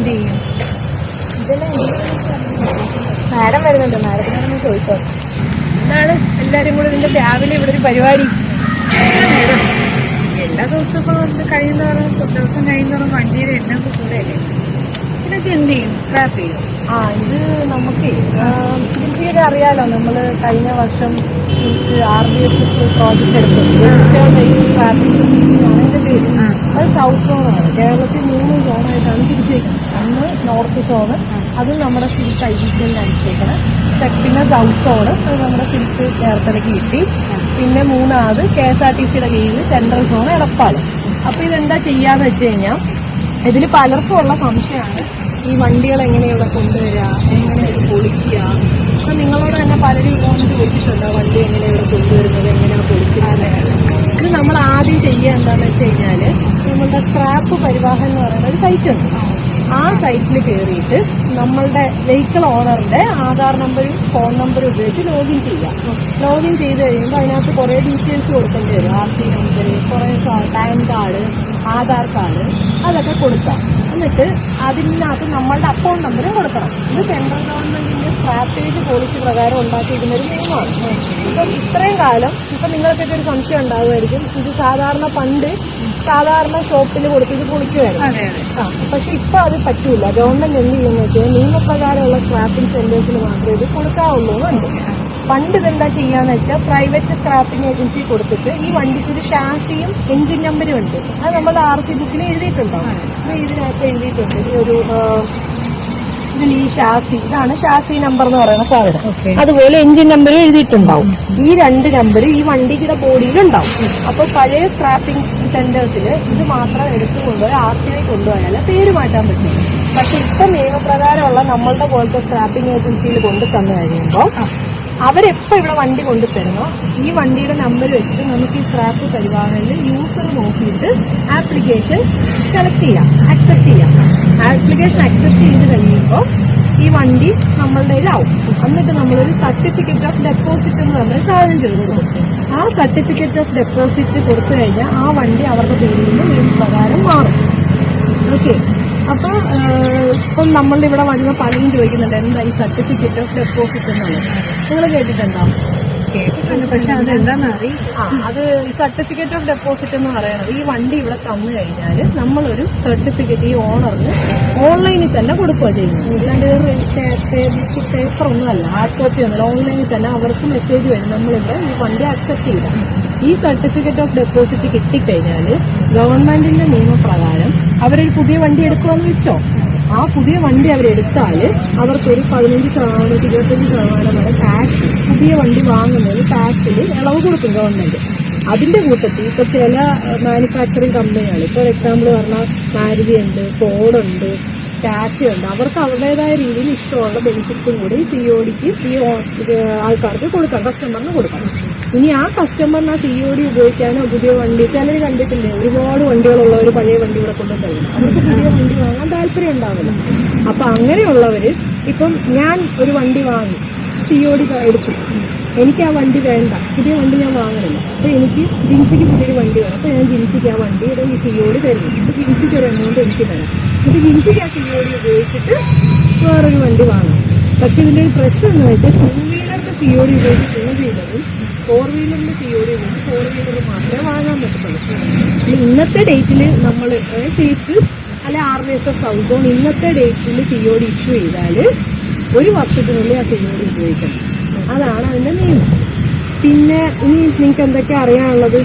എന്ത് ചെയ്യും? മാഡം വരുന്നുണ്ട്, മാഡത്തിനോടൊന്ന് ചോദിച്ചോ. എന്താണ് എല്ലാരും കൂടെ ഇതിന്റെ രാവിലെ ഇവിടെ ഒരു പരിപാടി? നേരം എല്ലാ ദിവസവും ഇപ്പൊ കഴിയുന്നവരും ദിവസം കഴിയുന്നവരും വണ്ടിയുടെ എണ്ണം കൂടെയല്ലേ. ഇതൊക്കെ എന്ത് ചെയ്യും? സ്ക്രാപ്പ് ചെയ്യും? ഇത് നമുക്ക് ഇതിന്റെ അറിയാലോ, നമ്മള് കഴിഞ്ഞ വർഷം RBS പ്രോജക്ട് എടുത്തു. അതിന്റെ പേര് അത് സൗത്ത് സോണാണ്. കേരളത്തിൽ 3 സോണായിട്ടാണ് തിരിച്ചേക്കുന്നത്. ഒന്ന് നോർത്ത് സോണ്, അത് നമ്മുടെ സിൽക്ക് IGCL അടിച്ചേക്കണം. പിന്നെ സൗത്ത് സോണ്, അത് നമ്മുടെ സിൽക്ക് ചേർത്തലയ്ക്ക് കിട്ടി. പിന്നെ മൂന്നാമത് KSRTCയുടെ കീഴിൽ സെൻട്രൽ സോൺ എടപ്പാള്. അപ്പൊ ഇതെന്താ ചെയ്യാന്ന് വെച്ച് കഴിഞ്ഞാൽ, ഇതിൽ പലർക്കും ഉള്ള സംശയമാണ് ഈ വണ്ടികൾ എങ്ങനെയുള്ള കൊണ്ടുവരിക, എങ്ങനെ ഇത് പൊളിക്കുക. അപ്പൊ നിങ്ങളോട് തന്നെ പലരും ഇതുകൊണ്ട് ചോദിച്ചിട്ടുണ്ടോ വണ്ടി എങ്ങനെ ഇവിടെ കൊണ്ടുവരുന്നത്, എങ്ങനെയാണ് പൊളിക്കുന്നത്. ഇത് നമ്മൾ ആദ്യം ചെയ്യുക എന്താന്ന് വെച്ച് കഴിഞ്ഞാല്, നമ്മളുടെ സ്ക്രാപ്പ് പരിവാഹൻ എന്ന് പറയുന്ന ഒരു സൈറ്റ് ഉണ്ട്. ആ സൈറ്റിൽ കയറിയിട്ട് നമ്മളുടെ വെഹിക്കിൾ ഓണറിന്റെ ആധാർ നമ്പറും ഫോൺ നമ്പറും ഉപയോഗിച്ച് ലോഗിൻ ചെയ്യാം. ലോഗിൻ ചെയ്ത് കഴിയുമ്പോൾ അതിനകത്ത് കുറെ ഡീറ്റെയിൽസ് കൊടുക്കേണ്ടി വരും. RC നമ്പർ, കുറെ പാൻ കാർഡ്, ആധാർ കാർഡ്, അതൊക്കെ കൊടുക്കാം. എന്നിട്ട് അതിനകത്ത് നമ്മളുടെ അക്കൗണ്ട് നമ്പറും കൊടുക്കണം. ഇത് സെൻട്രൽ ഗവൺമെന്റിന്റെ സ്ക്രാപ്പേജ് പോളിസി പ്രകാരം ഉണ്ടാക്കിയിരിക്കുന്ന ഒരു നിയമമാണ്. ഇപ്പം ഇത്രയും കാലം ഇപ്പൊ നിങ്ങൾക്കൊക്കെ ഒരു സംശയം ഉണ്ടാകുമായിരിക്കും, ഇത് സാധാരണ പണ്ട് സാധാരണ ഷോപ്പിൽ കൊടുത്തിട്ട് പൊളിക്കുമായിരുന്നു. പക്ഷെ ഇപ്പൊ അത് പറ്റൂല. ഗവൺമെന്റ് എന്ത് ചെയ്യുന്ന വെച്ചാൽ നിയമപ്രകാരമുള്ള സ്ക്രാപ്പിംഗ് സെന്റേഴ്സിൽ മാത്രമേ ഇത് കൊടുക്കാവുള്ളൂ എന്നുണ്ട്. പണ്ട് ഇതെന്താ ചെയ്യാന്ന് വെച്ചാൽ പ്രൈവറ്റ് സ്ക്രാപ്പിംഗ് ഏജൻസി കൊടുത്തിട്ട് ഈ വണ്ടിക്ക് ഒരു ഷാസിയും എഞ്ചിൻ നമ്പരും ഉണ്ട്. അത് നമ്മൾ RC ബുക്കിൽ എഴുതിയിട്ടുണ്ടാവും. ഇതിനകത്ത് എഴുതിയിട്ടുണ്ട് ഇതിൽ ഈ ഷാസി, ഇതാണ് ഷാസി നമ്പർ എന്ന് പറയുന്ന സാധനം. അതുപോലെ എഞ്ചിൻ നമ്പറും എഴുതിയിട്ടുണ്ടാവും. ഈ 2 നമ്പർ ഈ വണ്ടിയുടെ ബോഡിയിലുണ്ടാവും. അപ്പൊ പഴയ സ്ക്രാപ്പിംഗ് സെന്റേഴ്സിൽ ഇത് മാത്രം എടുത്തു കൊണ്ടുപോയി RTI കൊണ്ടുപോയാൽ പേര് മാറ്റാൻ പറ്റും. പക്ഷെ ഇപ്പൊ നിയമപ്രകാരമുള്ള നമ്മളുടെ പോലത്തെ സ്ക്രാപ്പിംഗ് ഏജൻസിയിൽ കൊണ്ടു തന്നു കഴിയുമ്പോൾ അവരെപ്പോ ഇവിടെ വണ്ടി കൊണ്ടുതരുന്നോ ഈ വണ്ടിയുടെ നമ്പർ വെച്ചിട്ട് നമുക്ക് ഈ സ്ക്രാപ്പ് പരിവാഹനിൽ യൂസർ നോക്കിയിട്ട് ആപ്ലിക്കേഷൻ സെലക്ട് ചെയ്യാം, അക്സെപ്റ്റ് ചെയ്യാം. ആപ്ലിക്കേഷൻ അക്സെപ്റ്റ് ചെയ്ത് കഴിയുമ്പോൾ ഈ വണ്ടി നമ്മളുടെ കയ്യിലാവും. എന്നിട്ട് നമ്മളൊരു സർട്ടിഫിക്കറ്റ് ഓഫ് ഡെപ്പോസിറ്റ് എന്ന് പറഞ്ഞ സാധനം ചെയ്ത് കൊടുക്കും. ആ സർട്ടിഫിക്കറ്റ് ഓഫ് ഡെപ്പോസിറ്റ് കൊടുത്തു കഴിഞ്ഞാൽ ആ വണ്ടി അവരുടെ പേരിൽ നിന്ന് നിയമപ്രകാരം മാറും. ഓക്കെ. അപ്പൊ ഇപ്പം നമ്മളുടെ ഇവിടെ വരുന്ന പലരും ചോദിക്കുന്നുണ്ട് എന്താ ഈ സർട്ടിഫിക്കറ്റ് ഓഫ് ഡെപ്പോസിറ്റ് എന്നുള്ളത്. നിങ്ങൾ കേട്ടിട്ടുണ്ടോ? പക്ഷെ അതെന്താന്ന് അറിയില്ല. അത് ഈ സർട്ടിഫിക്കറ്റ് ഓഫ് ഡെപ്പോസിറ്റ് എന്ന് പറയുന്നത് ഈ വണ്ടി ഇവിടെ തന്നു കഴിഞ്ഞാൽ നമ്മളൊരു സർട്ടിഫിക്കറ്റ് ഈ ഓണറിന് ഓൺലൈനിൽ തന്നെ കൊടുക്കുക ചെയ്യുന്നു. അല്ലാണ്ട് പേപ്പർ ഒന്നുമല്ല, ഹാർഡ് കോപ്പി ഒന്നുമല്ല. ഓൺലൈനിൽ തന്നെ അവർക്ക് മെസ്സേജ് വരും നമ്മളിവിടെ ഈ വണ്ടി അക്സെപ്റ്റ് ചെയ്ത. ഈ സർട്ടിഫിക്കറ്റ് ഓഫ് ഡെപ്പോസിറ്റ് കിട്ടിക്കഴിഞ്ഞാൽ ഗവൺമെന്റിന്റെ നിയമപ്രകാരം അവരൊരു പുതിയ വണ്ടി എടുക്കുമെന്ന് വെച്ചോ, ആ പുതിയ വണ്ടി അവരെടുത്താൽ അവർക്കൊരു 15% 25% വരെ ടാക്സ് പുതിയ വണ്ടി വാങ്ങുന്നതിന് ടാക്സിൽ ഇളവ് കൊടുക്കും ഗവൺമെന്റ്. അതിന്റെ കൂട്ടത്തിൽ ഇപ്പൊ ചില മാനുഫാക്ചറിങ് കമ്പനികൾ, ഇപ്പോൾ എക്സാമ്പിൾ പറഞ്ഞാൽ മാരുതി ഉണ്ട്, ഫോർഡ് ഉണ്ട്, ടാറ്റ ഉണ്ട്, അവർക്ക് അവരുടേതായ രീതിയിൽ ഇഷ്ടമുള്ള ബെനിഫിറ്റ്സും കൂടി CODക്ക് ഈ ആൾക്കാർക്ക് കൊടുക്കാം, കസ്റ്റമറിന് കൊടുക്കണം. ഇനി ആ കസ്റ്റമറിന് ആ COD ഉപയോഗിക്കാനോ പുതിയ വണ്ടി, ചിലർ കണ്ടിട്ടില്ലേ ഒരുപാട് വണ്ടികളുള്ളവർ പഴയ വണ്ടി ഇവിടെ കൊണ്ടുതരുന്നു, അവർക്ക് പുതിയ വണ്ടി വാങ്ങാൻ താല്പര്യം ഉണ്ടാവില്ല. അപ്പൊ അങ്ങനെയുള്ളവര് ഇപ്പം ഞാൻ ഒരു വണ്ടി വാങ്ങി COD എടുത്തു, എനിക്ക് ആ വണ്ടി വേണ്ട, പുതിയ വണ്ടി ഞാൻ വാങ്ങണില്ല. അപ്പൊ എനിക്ക് ജിൻസിക്ക് പുതിയൊരു വണ്ടി വേണം. അപ്പൊ ഞാൻ ജിൻസിക്ക് ആ വണ്ടിയുടെ ഈ COD തരുന്നു. അപ്പൊ ജിൻസിക്ക് ഒരു എമൗണ്ട് എനിക്ക് തരാം. എന്നിട്ട് ജിൻസിക്ക് ആ COD ഉപയോഗിച്ചിട്ട് വേറൊരു വണ്ടി വാങ്ങാം. പക്ഷെ ഇതിന്റെ ഒരു പ്രശ്നം എന്ന് വെച്ചാൽ 2 വീലറിന്റെ COD ഉപയോഗിച്ച് 2 വീലറും 4 വീലറിന്റെ COD ഉപയോഗിച്ച് 4 വീലർ മാത്രമേ വാങ്ങാൻ പറ്റത്തുള്ളൂ. ഇന്നത്തെ ഡേറ്റിൽ നമ്മൾ സീറ്റ് അല്ലെ RBS സൗത്ത് സോൺ ഇന്നത്തെ ഡേറ്റിൽ COD ഇഷ്യൂ ചെയ്താൽ 1 വർഷത്തിനുള്ളിൽ ആ COD ഉപയോഗിക്കണം. അതാണ് അതിന്റെ നിയമം. പിന്നെ ഇനി നിങ്ങൾക്ക് എന്തൊക്കെ അറിയാനുള്ളത്?